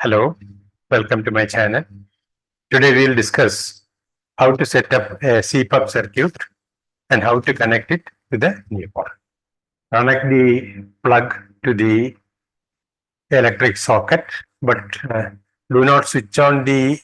Hello, welcome to my channel. Today we will discuss how to set up a CPAP circuit and how to connect it to the newborn. Connect the plug to the electric socket, but do not switch on the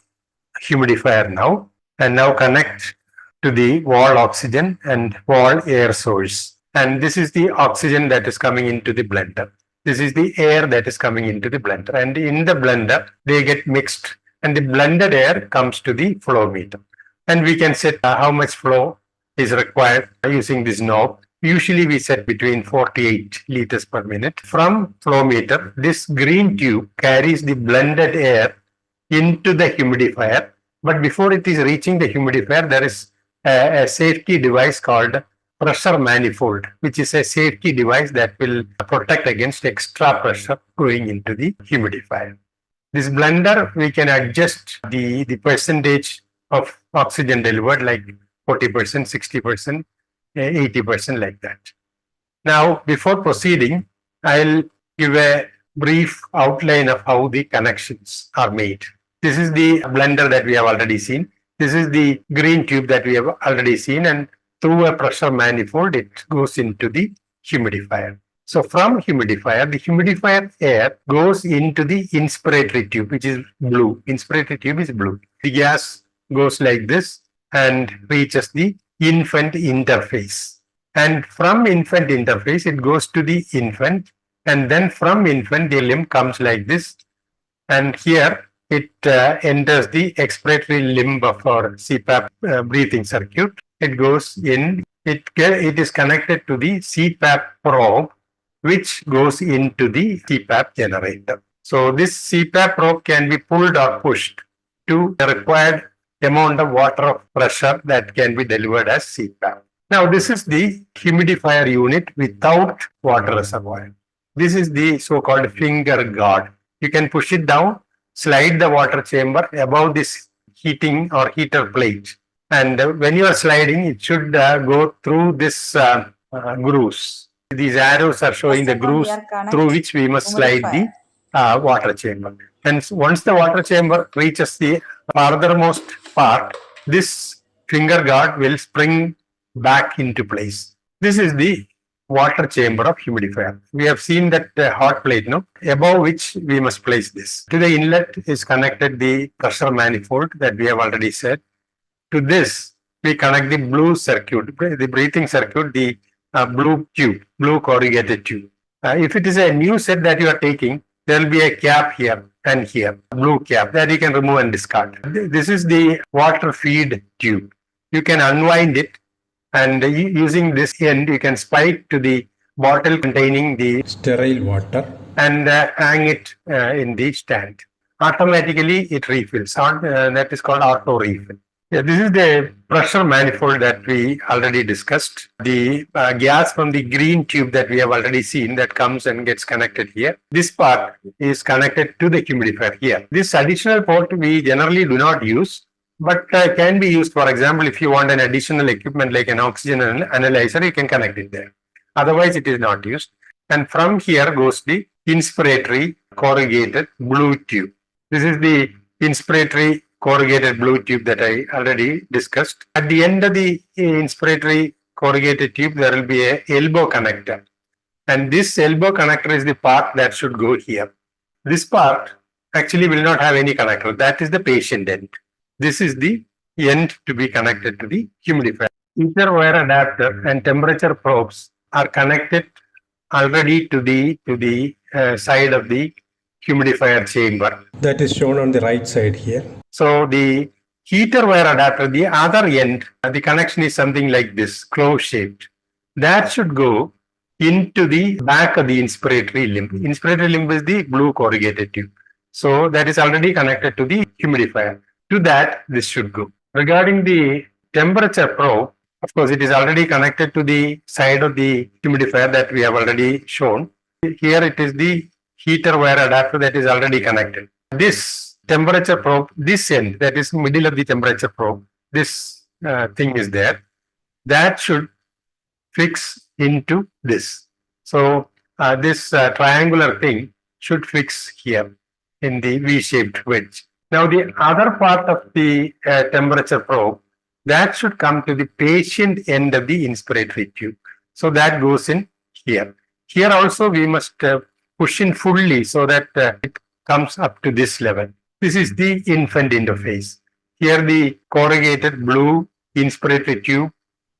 humidifier now. And now connect to the wall oxygen and wall air source. And this is the oxygen that is coming into the blender. This is the air that is coming into the blender. And in the blender, they get mixed. And the blended air comes to the flow meter. And we can set how much flow is required using this knob. Usually we set between 48 liters per minute. From flow meter, this green tube carries the blended air into the humidifier. But before it is reaching the humidifier, there is a safety device called pressure manifold, which is a safety device that will protect against extra pressure going into the humidifier. This blender, we can adjust the percentage of oxygen delivered, like 40%, 60%, 80%, like that. Now, before proceeding, I'll give a brief outline of how the connections are made. This is the blender that we have already seen. This is the green tube that we have already seen, and through a pressure manifold, it goes into the humidifier. So from humidifier, the humidifier air goes into the inspiratory tube, which is blue. Inspiratory tube is blue. The gas goes like this and reaches the infant interface. And from infant interface, it goes to the infant. And then from infant, the limb comes like this. And here, it enters the expiratory limb of our CPAP breathing circuit. It goes in, it is connected to the CPAP probe, which goes into the CPAP generator. So this CPAP probe can be pulled or pushed to the required amount of water of pressure that can be delivered as CPAP. Now this is the humidifier unit without water reservoir. This is the so-called finger guard. You can push it down, slide the water chamber above this heating or heater plate. And when you are sliding, it should go through this grooves. These arrows are showing the grooves through which we must slide the water chamber. And once the water chamber reaches the farthermost part, this finger guard will spring back into place. This is the water chamber of humidifier. We have seen that hot plate, no? Above which we must place this. To the inlet is connected the pressure manifold that we have already said. To this, we connect the blue circuit, the breathing circuit, the blue tube, blue corrugated tube. If it is a new set that you are taking, there will be a cap here and here, blue cap that you can remove and discard. This is the water feed tube. You can unwind it, and using this end, you can spike to the bottle containing the sterile water and hang it in the stand. Automatically, it refills. That is called auto refill. Yeah, this is the pressure manifold that we already discussed. The gas from the green tube that we have already seen that comes and gets connected here. This part is connected to the humidifier here. This additional port we generally do not use, but can be used. For example, if you want an additional equipment like an oxygen analyzer, you can connect it there. Otherwise, it is not used. And from here goes the inspiratory corrugated blue tube. This is the inspiratory corrugated blue tube that I already discussed. At the end of the inspiratory corrugated tube, there will be an elbow connector. And this elbow connector is the part that should go here. This part actually will not have any connector. That is the patient end. This is the end to be connected to the humidifier. Heater wire adapter and temperature probes are connected already to the side of the humidifier chamber. That is shown on the right side here. So the heater wire adapter, the other end, the connection is something like this, clove shaped. That should go into the back of the inspiratory limb. Inspiratory limb is the blue corrugated tube. So that is already connected to the humidifier. To that, this should go. Regarding the temperature probe, of course, it is already connected to the side of the humidifier that we have already shown. Here it is the heater wire adapter that is already connected. This temperature probe, this end, that is middle of the temperature probe, this thing is there. That should fix into this. So this triangular thing should fix here. in the V-shaped wedge. Now the other part of the temperature probe, that should come to the patient end of the inspiratory tube. So that goes in here. Here also we must push in fully so that it comes up to this level. This is the infant interface. Here the corrugated blue inspiratory tube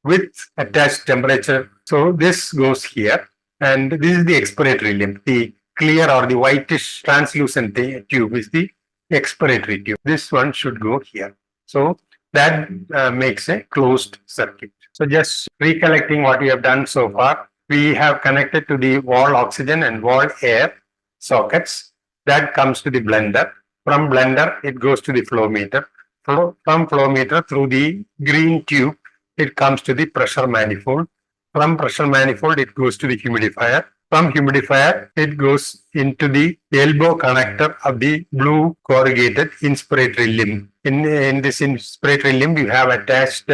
with attached temperature. So this goes here, and this is the expiratory limb. The clear or the whitish translucent tube is the expiratory tube. This one should go here. So that makes a closed circuit. So just recollecting what we have done so far, we have connected to the wall oxygen and wall air sockets. That comes to the blender. From blender, it goes to the flow meter. From flow meter through the green tube, it comes to the pressure manifold. From pressure manifold, it goes to the humidifier. From humidifier, it goes into the elbow connector of the blue corrugated inspiratory limb. In this inspiratory limb, you have attached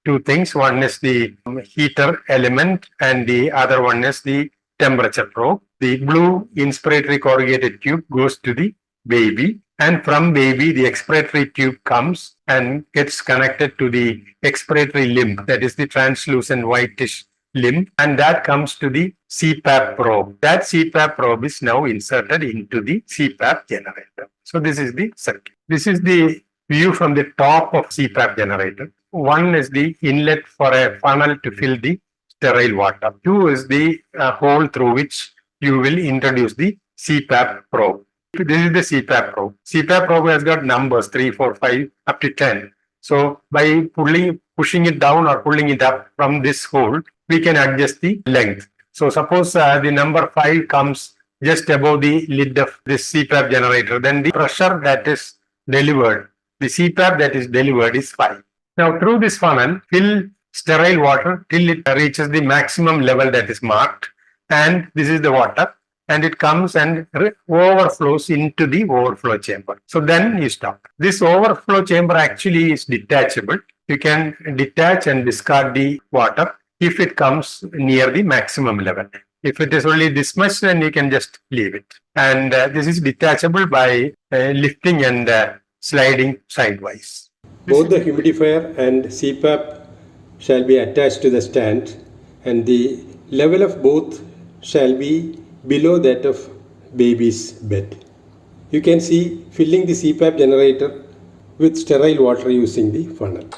two things. One is the heater element and the other one is the temperature probe. The blue inspiratory corrugated tube goes to the baby, and from baby the expiratory tube comes and gets connected to the expiratory limb, that is the translucent whitish limb, and that comes to the CPAP probe. That CPAP probe is now inserted into the CPAP generator. So this is the circuit. This is the view from the top of CPAP generator. One is the inlet for a funnel to fill the sterile water. Two is the hole through which you will introduce the CPAP probe. This is the CPAP probe. CPAP probe has got numbers 3, 4, 5 up to 10. So by pushing it down or pulling it up from this hole, we can adjust the length. So suppose the number 5 comes just above the lid of this CPAP generator, then the pressure that is delivered, the CPAP that is delivered is 5. Now through this funnel, fill sterile water till it reaches the maximum level that is marked, and this is the water, and it comes and overflows into the overflow chamber. So then you stop. This overflow chamber actually is detachable. You can detach and discard the water if it comes near the maximum level. If it is only this much, then you can just leave it. And this is detachable by lifting and sliding sidewise. Both the humidifier and CPAP shall be attached to the stand, and the level of both shall be below that of baby's bed. You can see filling the CPAP generator with sterile water using the funnel.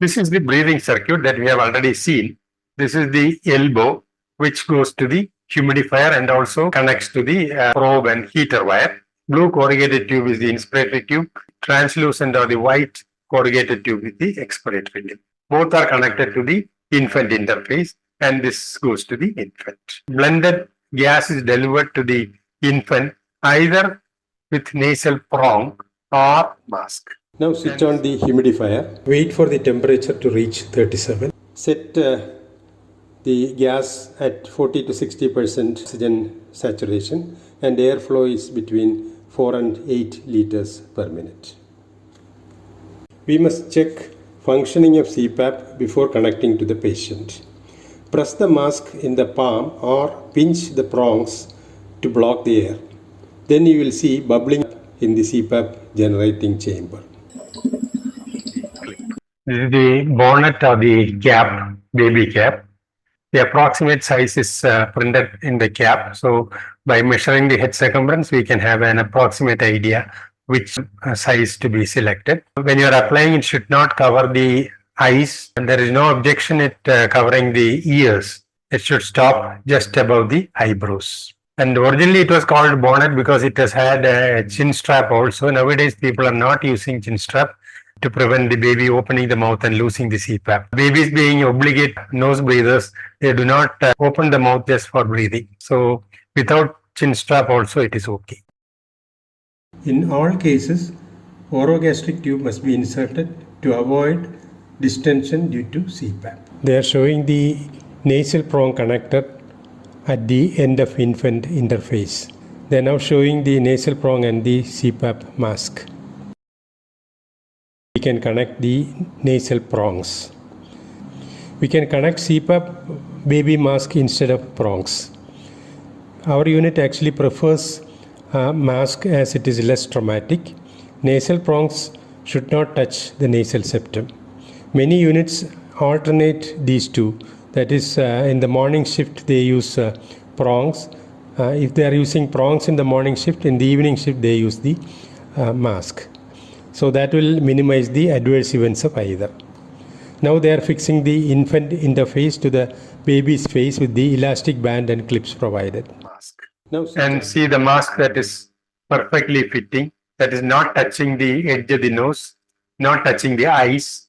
This is the breathing circuit that we have already seen. This is the elbow which goes to the humidifier and also connects to the probe and heater wire. Blue corrugated tube is the inspiratory tube. Translucent or the white corrugated tube is the expiratory tube. Both are connected to the infant interface, and this goes to the infant. Blended gas is delivered to the infant either with nasal prong or mask. Now switch on the humidifier. Wait for the temperature to reach 37. Set the gas at 40 to 60% oxygen saturation, and airflow is between 4 and 8 liters per minute. We must check functioning of CPAP before connecting to the patient. Press the mask in the palm or pinch the prongs to block the air. Then you will see bubbling in the CPAP generating chamber. This is the bonnet or the cap, baby cap. The approximate size is printed in the cap. So by measuring the head circumference, we can have an approximate idea which size to be selected. When you are applying, it should not cover the eyes, and there is no objection it covering the ears. It should stop just above the eyebrows. And originally it was called bonnet because it has had a chin strap also. Nowadays people are not using chin strap to prevent the baby opening the mouth and losing the CPAP. Babies being obligate nose breathers, they do not open the mouth just for breathing. So without chin strap also it is okay. In all cases, orogastric tube must be inserted to avoid distension due to CPAP. They are showing the nasal prong connector at the end of infant interface. They are now showing the nasal prong and the CPAP mask. We can connect the nasal prongs. We can connect CPAP baby mask instead of prongs. Our unit actually prefers mask as it is less traumatic. Nasal prongs should not touch the nasal septum. Many units alternate these two. That is, in the morning shift they use prongs. If they are using prongs in the morning shift, in the evening shift they use the mask. So that will minimize the adverse events of either. Now they are fixing the infant interface to the baby's face with the elastic band and clips provided. Mask. Now And see the mask that is perfectly fitting, that is not touching the edge of the nose, not touching the eyes,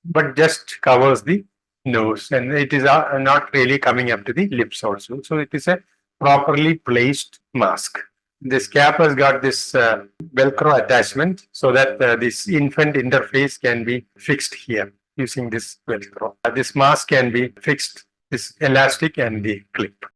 but just covers the nose, and it is not really coming up to the lips also. So it is a properly placed mask. This cap has got this Velcro attachment so that this infant interface can be fixed here using this Velcro. This mask can be fixed, this elastic and the clip.